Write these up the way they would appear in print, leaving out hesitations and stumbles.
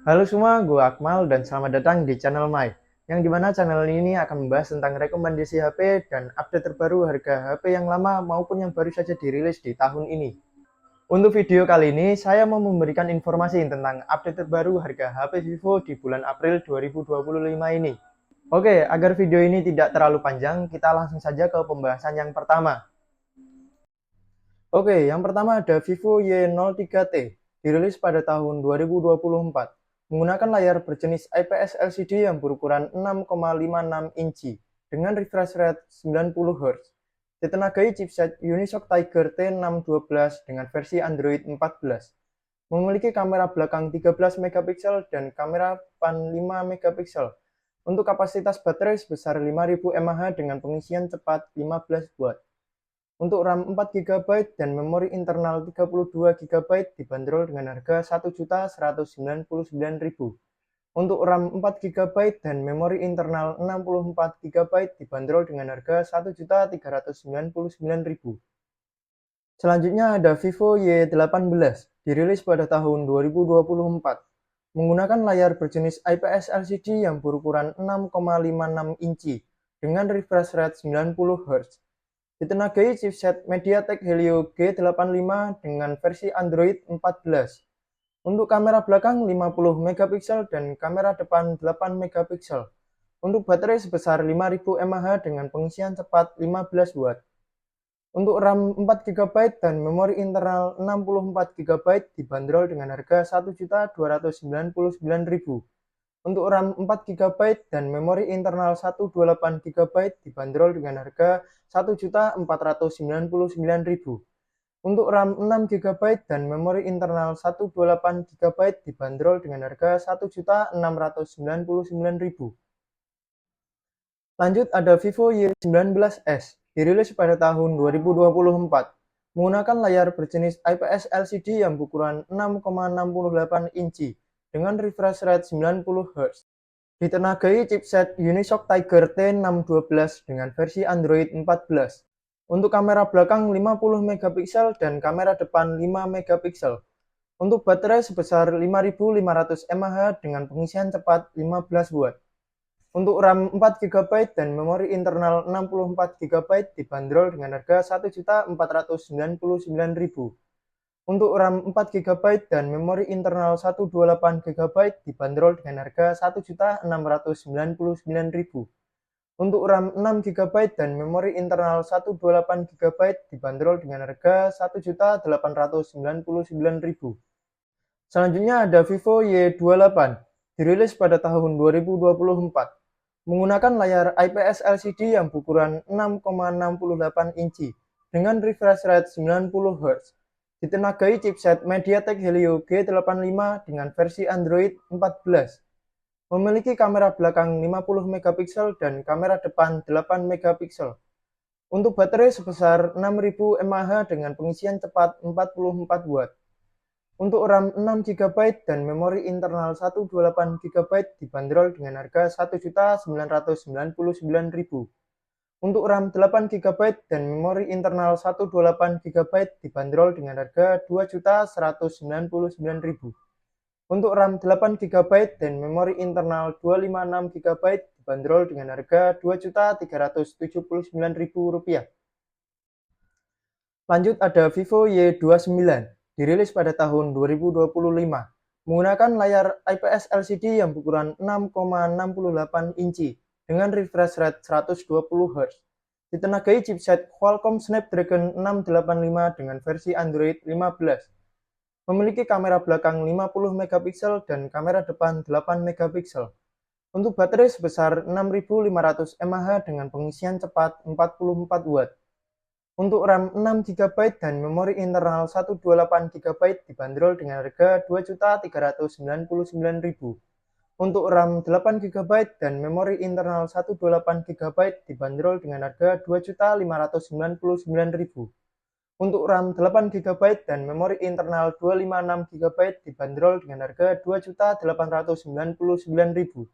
Halo semua, gue Akmal dan selamat datang di channel Mai, yang dimana channel ini akan membahas tentang rekomendasi HP dan update terbaru harga HP yang lama maupun yang baru saja dirilis di tahun ini. Untuk video kali ini, saya mau memberikan informasi tentang update terbaru harga HP Vivo di bulan April 2025 ini. Oke, agar video ini tidak terlalu panjang, kita langsung saja ke pembahasan yang pertama. Oke, yang pertama ada Vivo Y03T, dirilis pada tahun 2024, menggunakan layar berjenis IPS LCD yang berukuran 6,56 inci dengan refresh rate 90 Hz. Ditenagai chipset Unisoc Tiger T612 dengan versi Android 14. Memiliki kamera belakang 13 megapiksel dan kamera depan 5 megapiksel. Untuk kapasitas baterai sebesar 5000 mAh dengan pengisian cepat 15 Watt. Untuk RAM 4 GB dan memori internal 32 GB dibanderol dengan harga Rp1.199.000. Untuk RAM 4 GB dan memori internal 64 GB dibanderol dengan harga Rp1.399.000. Selanjutnya ada Vivo Y18, dirilis pada tahun 2024, menggunakan layar berjenis IPS LCD yang berukuran 6,56 inci dengan refresh rate 90 Hz. Ditenagai chipset MediaTek Helio G85 dengan versi Android 14. Untuk kamera belakang 50 megapiksel dan kamera depan 8 megapiksel. Untuk baterai sebesar 5000 mAh dengan pengisian cepat 15 Watt. Untuk RAM 4 GB dan memori internal 64 GB dibanderol dengan harga Rp1.299.000. Untuk RAM 4 GB dan memori internal 128 GB dibanderol dengan harga Rp1.499.000. Untuk RAM 6 GB dan memori internal 128 GB dibanderol dengan harga Rp1.699.000. Lanjut ada Vivo Y19s, dirilis pada tahun 2024, menggunakan layar berjenis IPS LCD yang berukuran 6,68 inci dengan refresh rate 90 Hz. Ditenagai chipset Unisoc Tiger T612 dengan versi Android 14. Untuk kamera belakang 50 megapiksel dan kamera depan 5 megapiksel. Untuk baterai sebesar 5500 mAh dengan pengisian cepat 15 Watt. Untuk RAM 4 GB dan memori internal 64 GB dibanderol dengan harga Rp1.499.000. Untuk RAM 4 GB dan memori internal 128 GB dibanderol dengan harga Rp1.699.000. Untuk RAM 6 GB dan memori internal 128 GB dibanderol dengan harga Rp1.899.000. Selanjutnya ada Vivo Y28, dirilis pada tahun 2024, menggunakan layar IPS LCD yang berukuran 6,68 inci dengan refresh rate 90 Hz. Ditenagai chipset MediaTek Helio G85 dengan versi Android 14. Memiliki kamera belakang 50 megapiksel dan kamera depan 8 megapiksel. Untuk baterai sebesar 6000 mAh dengan pengisian cepat 44 Watt. Untuk RAM 6 GB dan memori internal 128 GB dibanderol dengan harga Rp1.999.000. Untuk RAM 8 GB dan memori internal 128 GB dibanderol dengan harga Rp2.199.000. Untuk RAM 8 GB dan memori internal 256 GB dibanderol dengan harga Rp2.379.000. Lanjut ada Vivo Y29, dirilis pada tahun 2025, menggunakan layar IPS LCD yang berukuran 6,68 inci dengan refresh rate 120 Hz. Ditenagai chipset Qualcomm Snapdragon 685 dengan versi Android 15. Memiliki kamera belakang 50 megapiksel dan kamera depan 8 megapiksel. Untuk baterai sebesar 6500 mAh dengan pengisian cepat 44 Watt. Untuk RAM 6 GB dan memori internal 128 GB dibanderol dengan harga Rp2.399.000. Untuk RAM 8 GB dan memori internal 128 GB dibanderol dengan harga Rp2.599.000. Untuk RAM 8 GB dan memori internal 256 GB dibanderol dengan harga Rp2.899.000.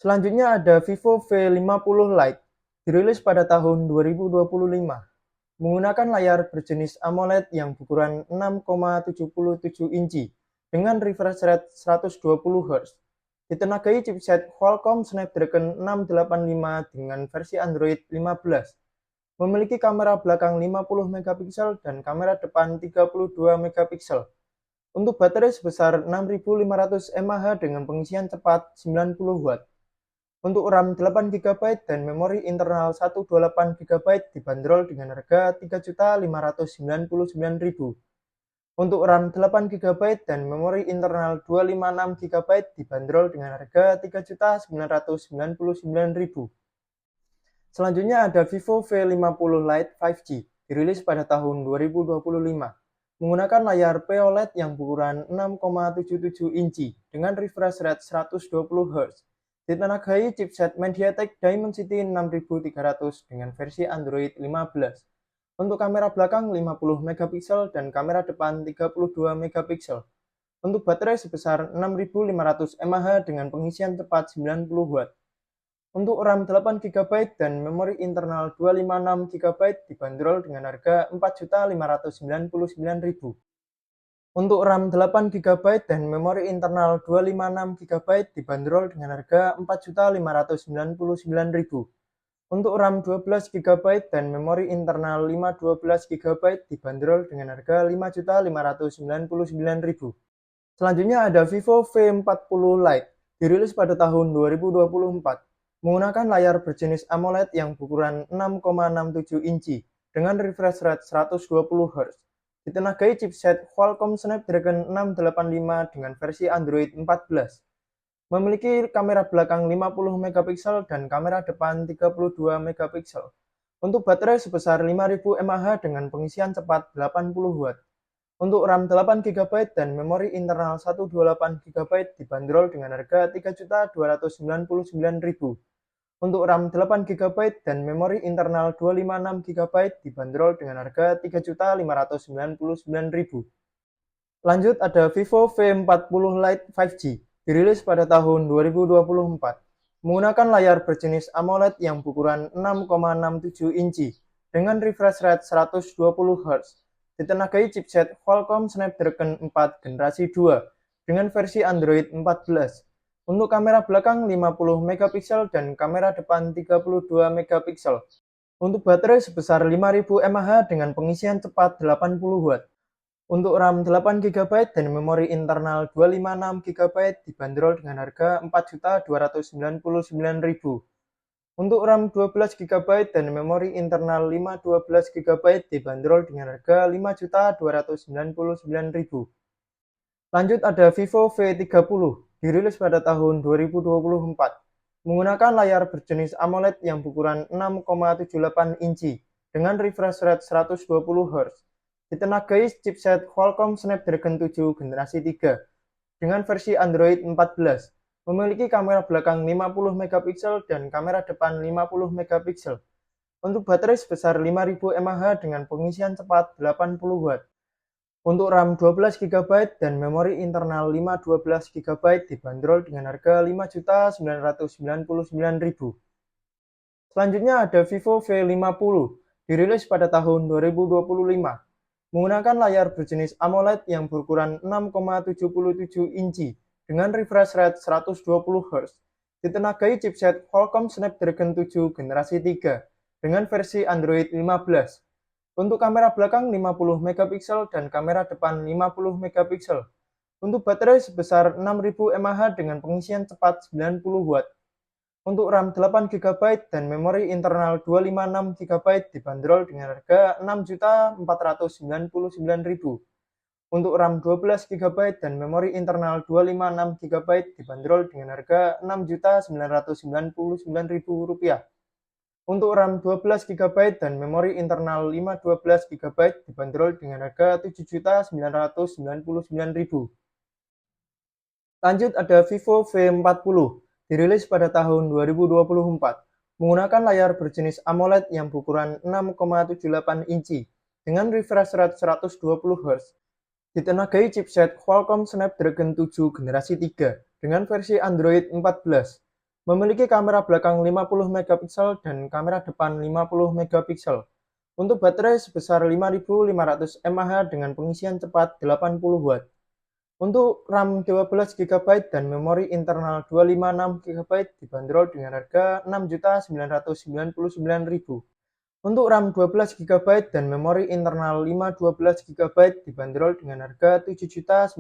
Selanjutnya ada Vivo V50 Lite, dirilis pada tahun 2025, menggunakan layar berjenis AMOLED yang berukuran 6,77 inci dengan refresh rate 120 Hz. Ditenagai chipset Qualcomm Snapdragon 685 dengan versi Android 15. Memiliki kamera belakang 50 megapiksel dan kamera depan 32 megapiksel. Untuk baterai sebesar 6500 mAh dengan pengisian cepat 90 Watt. Untuk RAM 8 GB dan memori internal 128 GB dibanderol dengan harga Rp3.599.000. Untuk RAM 8 GB dan memori internal 256 GB dibanderol dengan harga Rp3.999.000. Selanjutnya ada Vivo V50 Lite 5G, dirilis pada tahun 2025. Menggunakan layar POLED yang berukuran 6,77 inci dengan refresh rate 120 Hz. Ditenagai chipset MediaTek Dimensity 6300 dengan versi Android 15. Untuk kamera belakang 50 megapiksel dan kamera depan 32 megapiksel. Untuk baterai sebesar 6500 mAh dengan pengisian cepat 90 Watt. Untuk RAM 8 GB dan memori internal 256 GB dibanderol dengan harga Rp4.599.000. Untuk RAM 8 GB dan memori internal 256 GB dibanderol dengan harga Rp4.599.000. Untuk RAM 12 GB dan memori internal 512 GB dibanderol dengan harga Rp5.599.000. Selanjutnya ada Vivo V40 Lite, dirilis pada tahun 2024. Menggunakan layar berjenis AMOLED yang berukuran 6,67 inci dengan refresh rate 120 Hz. Ditenagai chipset Qualcomm Snapdragon 685 dengan versi Android 14. Memiliki kamera belakang 50 megapiksel dan kamera depan 32 megapiksel. Untuk baterai sebesar 5000 mAh dengan pengisian cepat 80 Watt. Untuk RAM 8 GB dan memori internal 128 GB dibanderol dengan harga Rp3.299.000. Untuk RAM 8 GB dan memori internal 256 GB dibanderol dengan harga Rp3.599.000. Lanjut ada Vivo V40 Lite 5G, dirilis pada tahun 2024. Menggunakan layar berjenis AMOLED yang berukuran 6,67 inci dengan refresh rate 120 Hz. Ditenagai chipset Qualcomm Snapdragon 4 generasi 2 dengan versi Android 14. Untuk kamera belakang 50 megapiksel dan kamera depan 32 megapiksel. Untuk baterai sebesar 5000 mAh dengan pengisian cepat 80 Watt. Untuk RAM 8 GB dan memori internal 256 GB dibanderol dengan harga Rp4.299.000. Untuk RAM 12 GB dan memori internal 512 GB dibanderol dengan harga Rp5.299.000. Lanjut ada Vivo V30, dirilis pada tahun 2024. Menggunakan layar berjenis AMOLED yang berukuran 6,78 inci dengan refresh rate 120 Hz. Ditenagai chipset Qualcomm Snapdragon 7 generasi 3 dengan versi Android 14. Memiliki kamera belakang 50 megapiksel dan kamera depan 50 megapiksel. Untuk baterai sebesar 5000 mAh dengan pengisian cepat 80 Watt. Untuk RAM 12 GB dan memori internal 512 GB dibanderol dengan harga Rp5.999.000. Selanjutnya ada Vivo V50, dirilis pada tahun 2025. Menggunakan layar berjenis AMOLED yang berukuran 6,77 inci dengan refresh rate 120 Hz. Ditenagai chipset Qualcomm Snapdragon 7 generasi 3 dengan versi Android 15. Untuk kamera belakang 50 megapiksel dan kamera depan 50 megapiksel. Untuk baterai sebesar 6000 mAh dengan pengisian cepat 90 Watt. Untuk RAM 8 GB dan memori internal 256 GB dibanderol dengan harga Rp6.499.000. Untuk RAM 12 GB dan memori internal 256 GB dibanderol dengan harga Rp6.999.000. Untuk RAM 12 GB dan memori internal 512 GB dibanderol dengan harga Rp7.999.000. Lanjut ada Vivo V40, dirilis pada tahun 2024. Menggunakan layar berjenis AMOLED yang berukuran 6,78 inci dengan refresh rate 120 Hz. Ditenagai chipset Qualcomm Snapdragon 7 generasi 3 dengan versi Android 14. Memiliki kamera belakang 50 megapiksel dan kamera depan 50 megapiksel. Untuk baterai sebesar 5500 mAh dengan pengisian cepat 80 Watt. Untuk RAM 12 GB dan memori internal 256 GB dibanderol dengan harga Rp6.999.000. Untuk RAM 12 GB dan memori internal 512 GB dibanderol dengan harga Rp7.999.000.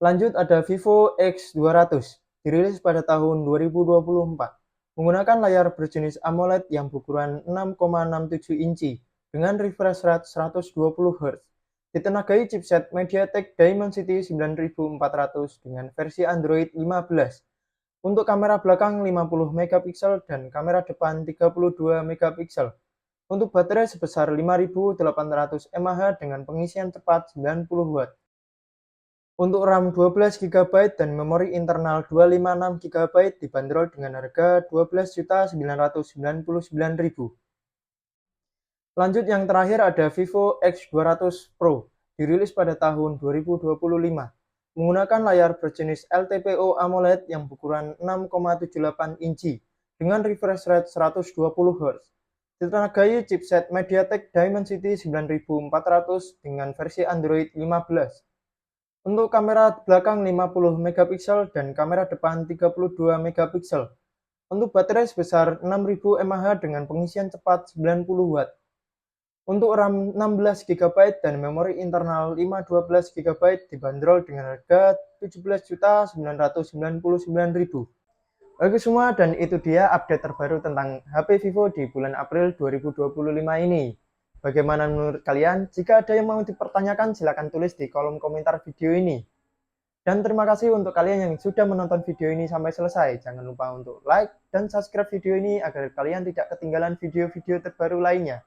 Lanjut ada Vivo X200, dirilis pada tahun 2024. Menggunakan layar berjenis AMOLED yang berukuran 6,67 inci dengan refresh rate 120 Hz. Ditenagai chipset MediaTek Dimensity 9400 dengan versi Android 15. Untuk kamera belakang 50 megapiksel dan kamera depan 32 megapiksel. Untuk baterai sebesar 5800 mAh dengan pengisian cepat 90 Watt. Untuk RAM 12 GB dan memori internal 256 GB dibanderol dengan harga Rp12.999.000. Lanjut yang terakhir ada Vivo X200 Pro, dirilis pada tahun 2025. Menggunakan layar berjenis LTPO AMOLED yang berukuran 6,78 inci dengan refresh rate 120 Hz. Ditenagai chipset MediaTek Dimensity 9400 dengan versi Android 15. Untuk kamera belakang 50 megapiksel dan kamera depan 32 megapiksel. Untuk baterai sebesar 6000 mAh dengan pengisian cepat 90 Watt. Untuk RAM 16 GB dan memori internal 512 GB dibanderol dengan harga Rp17.999.000. Oke semua, dan itu dia update terbaru tentang HP Vivo di bulan April 2025 ini. Bagaimana menurut kalian? Jika ada yang mau dipertanyakan, silahkan tulis di kolom komentar video ini. Dan terima kasih untuk kalian yang sudah menonton video ini sampai selesai. Jangan lupa untuk like dan subscribe video ini agar kalian tidak ketinggalan video-video terbaru lainnya.